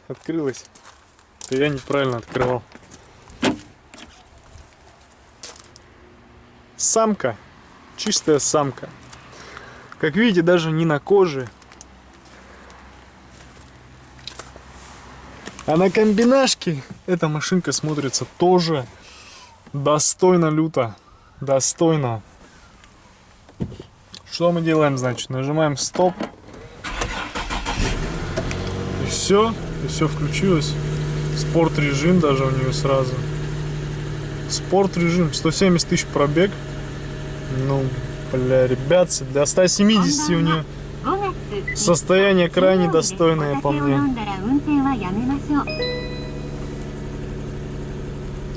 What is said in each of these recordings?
открылась. Я неправильно открывал. Самка. Чистая самка. Как видите, даже не на коже. А на комбинашке эта машинка смотрится тоже достойно люто. Достойно. Что мы делаем, значит? Нажимаем стоп. И все включилось. Спорт режим даже у нее сразу. Спорт режим. 170 тысяч пробег. Ну, бля, ребят, для 170 у нее состояние крайне достойное по мне.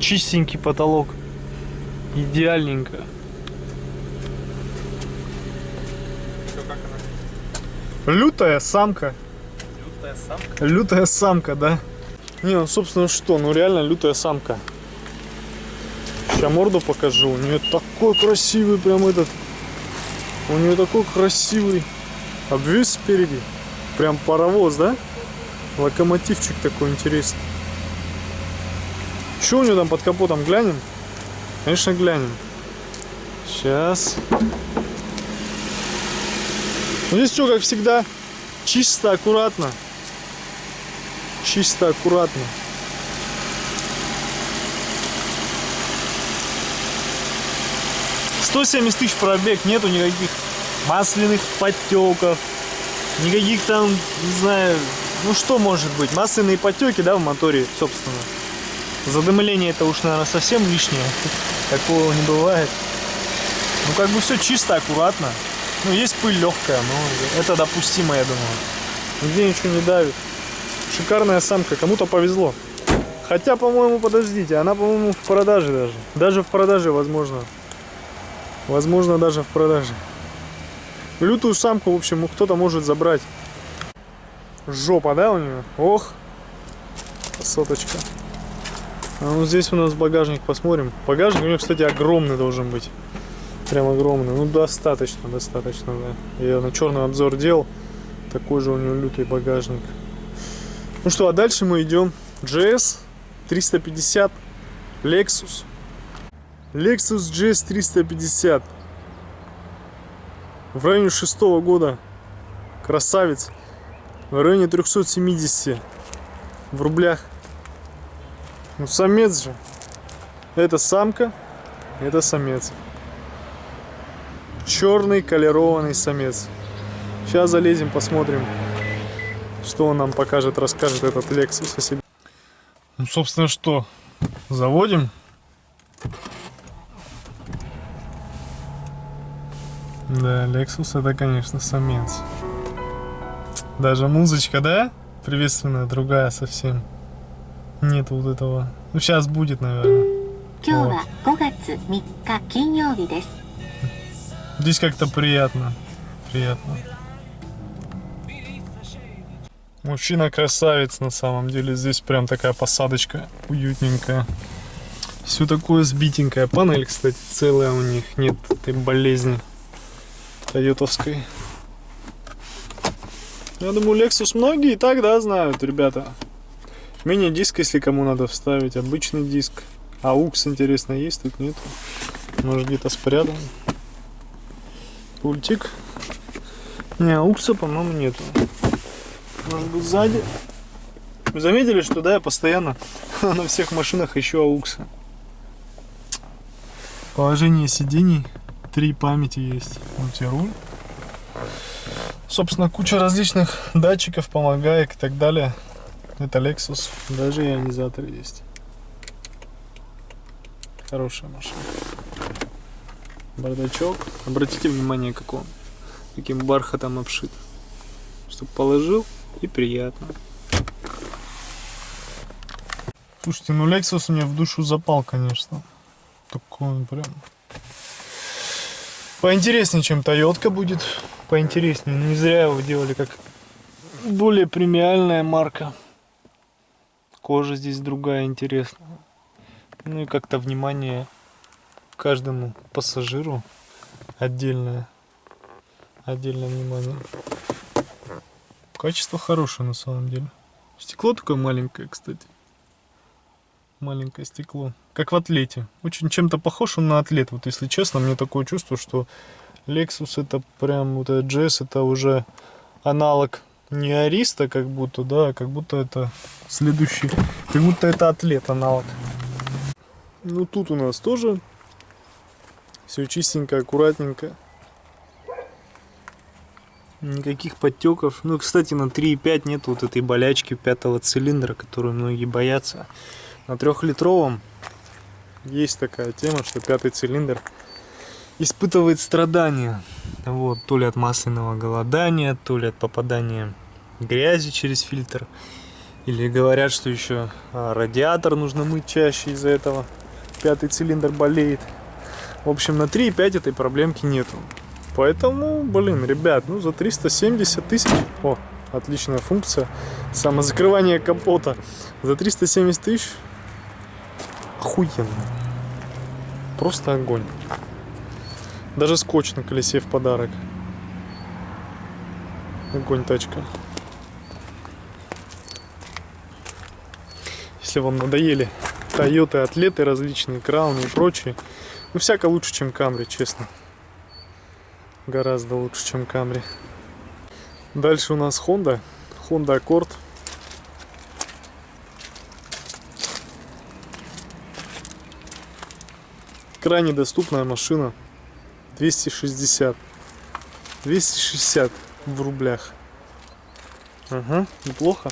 Чистенький потолок. Идеальненько. Лютая самка. Лютая самка? Лютая самка, да. Не, ну собственно что, ну реально лютая самка. Сейчас морду покажу. У нее такой красивый прям этот. У нее такой красивый обвес спереди. Прям паровоз, да? Локомотивчик такой интересный. Что у нее там под капотом, глянем? Конечно, глянем. Сейчас. Здесь все, как всегда, чисто, аккуратно. Чисто, аккуратно. $170 тысяч пробег, нету никаких масляных подтеков, никаких там, не знаю, ну что может быть, масляные подтеки, да, в моторе, собственно. Задымление это уж, наверное, совсем лишнее, такого не бывает. Ну как бы все чисто, аккуратно. Ну есть пыль легкая, но это допустимо, я думаю. Нигде ничего не давит. Шикарная самка, кому-то повезло. Хотя, по-моему, подождите, она, по-моему, в продаже даже. Даже в продаже, возможно. Возможно, даже в продаже. Лютую самку, в общем, кто-то может забрать. Жопа, да, у нее? Ох, красоточка. А ну здесь у нас багажник, посмотрим. Багажник у нее, кстати, огромный должен быть. Прям огромный. Ну, достаточно, да. Я на черный обзор делал. Такой же у нее лютый багажник. Ну что, а дальше мы идем. GS 350 Lexus. Lexus GS 350. В районе 6-го года. Красавец. В районе 370 в рублях. Ну, самец же. Это самка, это самец. Черный колерованный самец. Сейчас залезем, посмотрим, что он нам покажет, расскажет этот Lexus о себе. Ну, собственно, что? Заводим. Да, Lexus это, конечно, самец. Даже музычка, да? Приветственная, другая совсем. Нет вот этого. Ну, сейчас будет, наверное. Вот. Здесь как-то приятно. Приятно. Мужчина красавец на самом деле. Здесь прям такая посадочка уютненькая. Все такое сбитенькое. Панель, кстати, целая у них. Нет этой болезни тойотовской. Я думаю, Lexus многие и так, да, знают, ребята. Мини-диск, если кому надо вставить. Обычный диск. AUX, интересно, есть? Тут нету. Может, где-то спрятан. Пультик. Не, AUX, по-моему, нету. Может быть, сзади. Вы заметили, что, да, я постоянно на всех машинах ищу AUX. Положение сидений. 3 памяти есть. Мультируль. Собственно, куча различных датчиков, помогаек и так далее. Это Lexus. Даже ионизатор есть. Хорошая машина. Бардачок. Обратите внимание, как он. Каким бархатом обшит. Чтобы положил и приятно. Слушайте, ну Lexus мне в душу запал, конечно. Такой он прям... Поинтереснее, чем Toyota будет. Поинтереснее. Не зря его делали как более премиальная марка. Кожа здесь другая, интересная. Ну и как-то внимание к каждому пассажиру отдельное. Отдельное внимание. Качество хорошее на самом деле. Стекло такое маленькое, кстати. Маленькое стекло. Как в Атлете. Очень чем-то похож он на Атлет. Вот если честно, мне такое чувство, что Lexus это прям, вот этот GS это уже аналог не Ариста, как будто, да, а как будто это следующий, как будто это Атлет аналог. Ну тут у нас тоже все чистенько, аккуратненько. Никаких подтеков. Ну, кстати, на 3.5 нет вот этой болячки 5-го цилиндра, которую многие боятся. На 3-литровом есть такая тема, что 5-й цилиндр испытывает страдания. Вот, то ли от масляного голодания, то ли от попадания грязи через фильтр. Или говорят, что еще радиатор нужно мыть чаще, из-за этого 5-й цилиндр болеет. В общем, на 3.5 этой проблемки нету. Поэтому, блин, ребят, ну за 370 тысяч, о, отличная функция, самозакрывание капота, за 370 тысяч, охуенно, просто огонь. Даже скотч на колесе в подарок. Огонь тачка. Если вам надоели Тойоты, Атлеты различные, Крауны и прочие, ну всяко лучше, чем Камри, честно. Гораздо лучше, чем Камри. Дальше у нас Honda Accord. Крайне доступная машина. 260 в рублях. Ага, неплохо.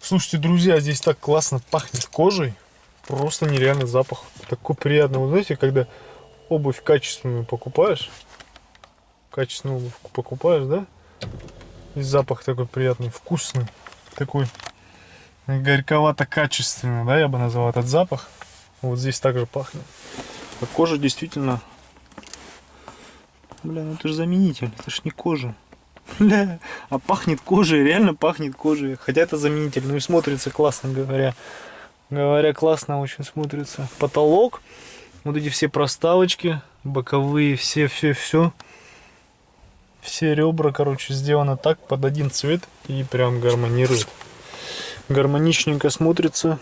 Слушайте, друзья, здесь так классно пахнет кожей. Просто нереальный запах. Такой приятный. Вы знаете, когда обувь качественную покупаешь, качественную обувь покупаешь, да? И запах такой приятный, вкусный. Такой горьковато-качественный, да, я бы назвал этот запах. Вот здесь также пахнет. А кожа действительно... Бля, ну это же заменитель, это ж не кожа. Бля, а пахнет кожей, реально пахнет кожей. Хотя это заменитель, ну и смотрится классно, говоря, классно очень смотрится. Потолок, вот эти все проставочки, боковые, все. Все ребра, короче, сделано так, под один цвет и прям гармонирует. Гармоничненько смотрится.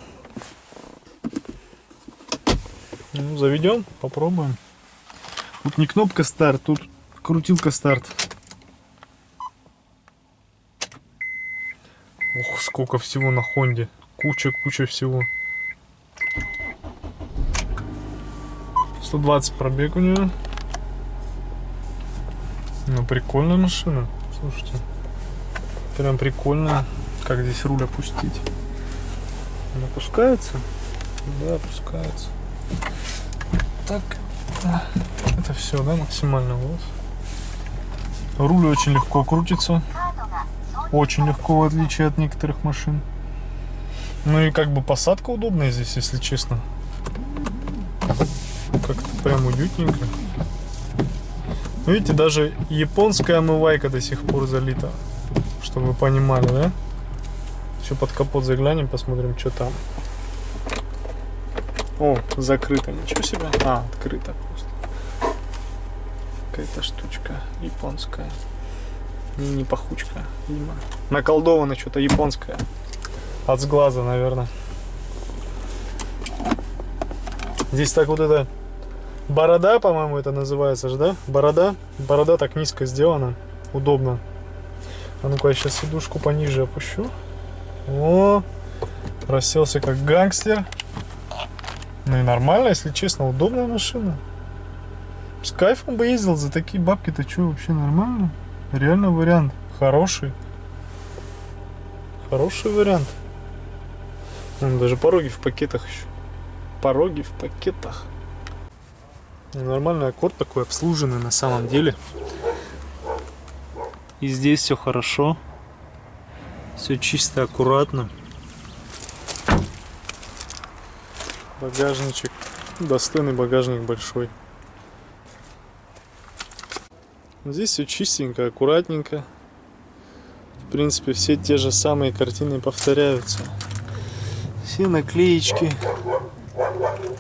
Ну, заведем, попробуем. Тут не кнопка старт, тут крутилка старт. Ох, сколько всего на Хонде. Куча всего. 120 пробег у нее. Ну, прикольная машина. Слушайте. Прям прикольная. Как здесь руль опустить? Он опускается? Да, опускается. Так. Это все, да, максимально. Вот. Руль очень легко крутится. Очень легко, в отличие от некоторых машин. Ну и как бы посадка удобная здесь, если честно. Как-то прям уютненько. Видите, даже японская омывайка до сих пор залита. Чтобы вы понимали, да? Еще под капот заглянем, посмотрим, что там. О, закрыто, ничего себе. А, открыто просто. Какая-то штучка японская. Не пахучка, видимо. Наколдовано что-то японское. От сглаза, наверное. Здесь так вот это борода, по-моему, это называется же, да? Борода. Борода так низко сделана. Удобно. А ну-ка, я сейчас сидушку пониже опущу. О, расселся как гангстер. Ну и нормально, если честно, удобная машина. С кайфом бы ездил, за такие бабки-то что, вообще нормально? Реально вариант. Хороший. Хороший вариант. Даже пороги в пакетах еще. Пороги в пакетах. Нормальный Аккорд такой, обслуженный на самом деле. И здесь все хорошо. Все чисто, аккуратно. Багажничек. Достойный багажник большой. Здесь все чистенько, аккуратненько. В принципе, все те же самые картины повторяются. Все наклеечки.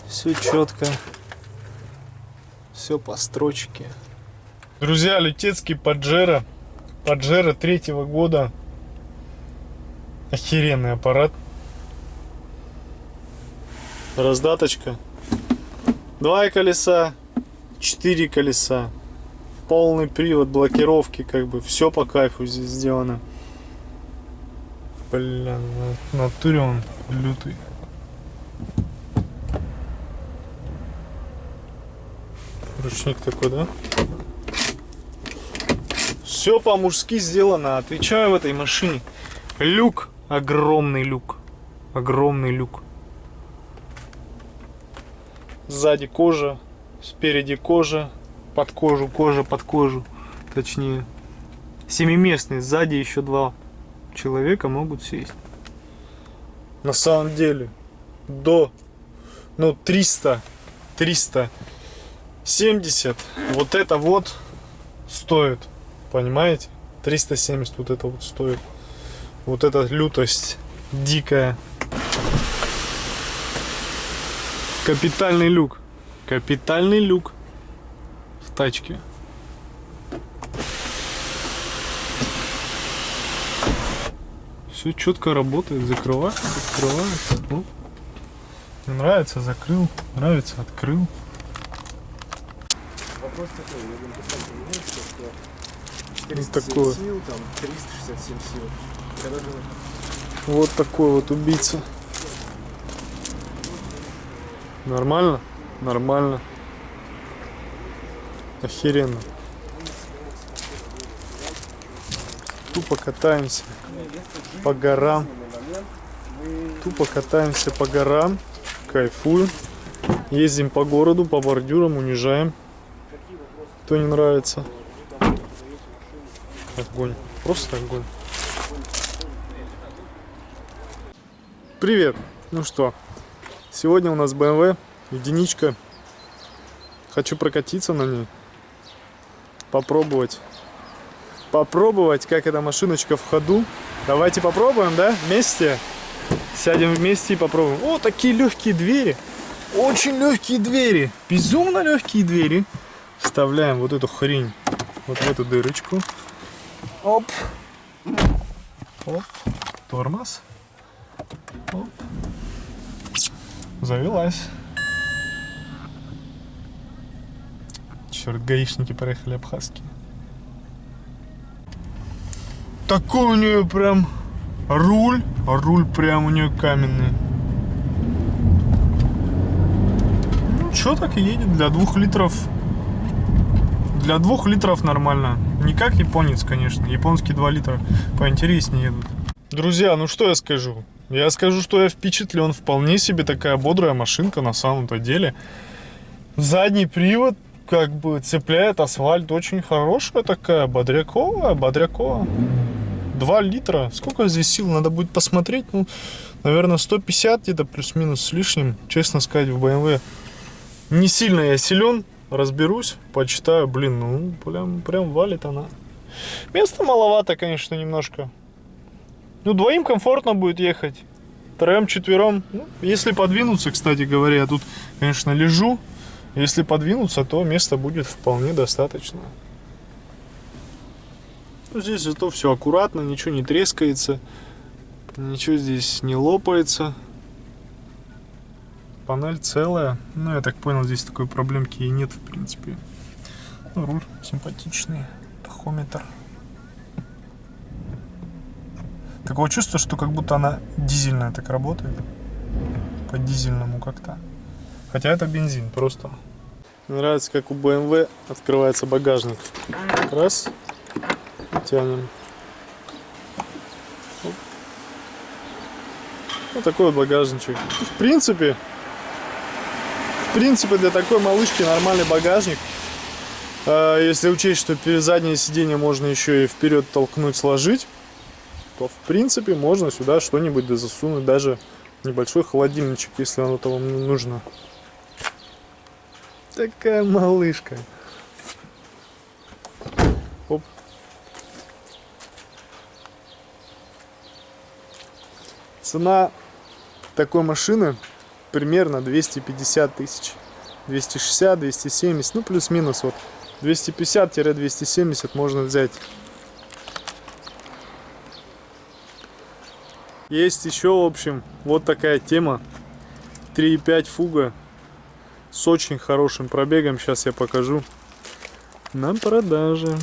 Все четко. Все по строчке. Друзья, летецкий Паджеро. Паджеро 3-го года. Охеренный аппарат. Раздаточка. 2 колеса, 4 колеса. Полный привод, блокировки, как бы. Все по кайфу здесь сделано. Бля, в натуре он лютый. Ручник такой, да? Все по-мужски сделано, отвечаю в этой машине. Люк, огромный люк. Огромный люк. Сзади кожа, спереди кожа, под кожу, кожа под кожу. Точнее. 7-местный, сзади еще 2 человека могут сесть. На самом деле, до 370 вот это вот стоит. Понимаете? 370 вот это вот стоит. Вот эта лютость дикая. Капитальный люк. Капитальный люк в тачке. Все четко работает, закрывается, открывается. Оп. Мне нравится, закрыл, нравится, открыл. Вопрос такой, я бы написал, что 307 такое. Сил, там 367 сил. Когда же... Вот такой вот убийца. Нормально? Нормально. Охеренно. Тупо катаемся по горам. Тупо катаемся по горам. Кайфуем. Ездим по городу, по бордюрам, унижаем. Кто не нравится. Огонь. Просто огонь. Привет. Ну что, сегодня у нас BMW, единичка. Хочу прокатиться на ней. Попробовать. Попробовать, как эта машиночка в ходу. Давайте попробуем, да? Вместе. Сядем вместе и попробуем. О, такие легкие двери. Очень легкие двери. Безумно легкие двери. Вставляем вот эту хрень вот в эту дырочку. Оп. Оп. Тормоз. Оп. Завелась. Черт, гаишники проехали абхазские. Такой у нее прям руль. Руль прям у нее каменный. Ну, чё так и едет для 2 литров. Для 2 литров нормально. Не как японец, конечно. Японские 2 литра поинтереснее едут. Друзья, ну что я скажу? Я скажу, что я впечатлен. Вполне себе такая бодрая машинка на самом-то деле. Задний привод как бы цепляет асфальт. Очень хорошая такая. Бодряковая, бодряковая. 2 литра. Сколько здесь сил? Надо будет посмотреть. Ну, наверное, 150 где-то плюс-минус с лишним. Честно сказать, в BMW не сильно я силен. Разберусь, почитаю. Блин, ну прям валит она. Места маловато, конечно, немножко. Ну, 2 комфортно будет ехать. 3-4. Ну, если подвинуться, кстати говоря, я тут, конечно, лежу. Если подвинуться, то места будет вполне достаточно. Ну, здесь зато все аккуратно, ничего не трескается. Ничего здесь не лопается. Панель целая. Ну, я так понял, здесь такой проблемки и нет, в принципе. Ну, руль симпатичный. Тахометр. Такое чувство, что как будто она дизельная так работает. По дизельному как-то. Хотя это бензин просто. Мне нравится, как у BMW открывается багажник. Раз. И тянем. Оп. Вот такой вот багажничек. В принципе, для такой малышки нормальный багажник. Если учесть, что заднее сиденье можно еще и вперед толкнуть, сложить, то в принципе можно сюда что-нибудь засунуть, даже небольшой холодильничек, если оно того нужно. Такая малышка. Оп. Цена такой машины примерно 250 тысяч. 260, 270, ну плюс-минус вот 250-270 можно взять. Есть еще, в общем, вот такая тема. 3.5 фуга с очень хорошим пробегом. Сейчас я покажу. На продаже.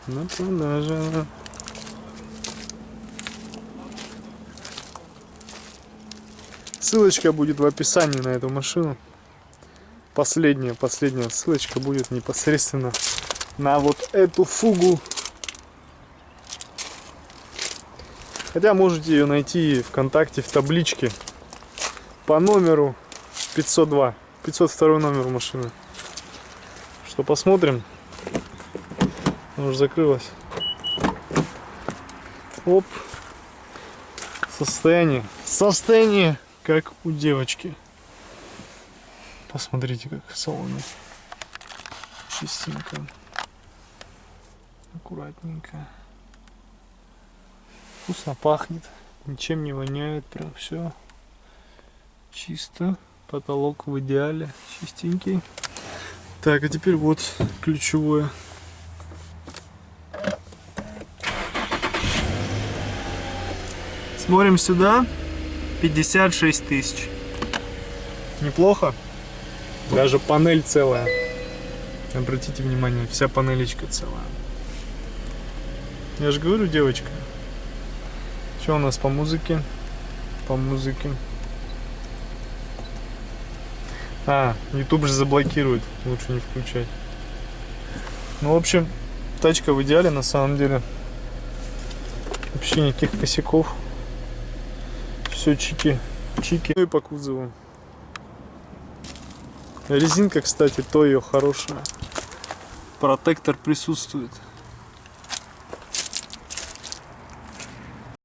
На продаже. Ссылочка будет в описании на эту машину. Последняя ссылочка будет непосредственно на вот эту фугу. Хотя можете ее найти ВКонтакте в табличке по номеру 502. 502 номер машины. Что, посмотрим? Она уже закрылась. Оп. Состояние как у девочки. Посмотрите, как в салоне. Чистенько. Аккуратненько. Вкусно пахнет. Ничем не воняет. Прям все чисто. Потолок в идеале. Чистенький. Так, а теперь вот ключевое. Смотрим сюда. 56 тысяч. Неплохо. Даже панель целая. Обратите внимание, вся панелечка целая. Я же говорю, девочка. Что у нас по музыке? По музыке. YouTube же заблокирует. Лучше не включать. Ну, в общем, тачка в идеале на самом деле. Вообще никаких косяков. Все чики. Ну и по кузову. Резинка, кстати, то ее хорошая. Протектор присутствует.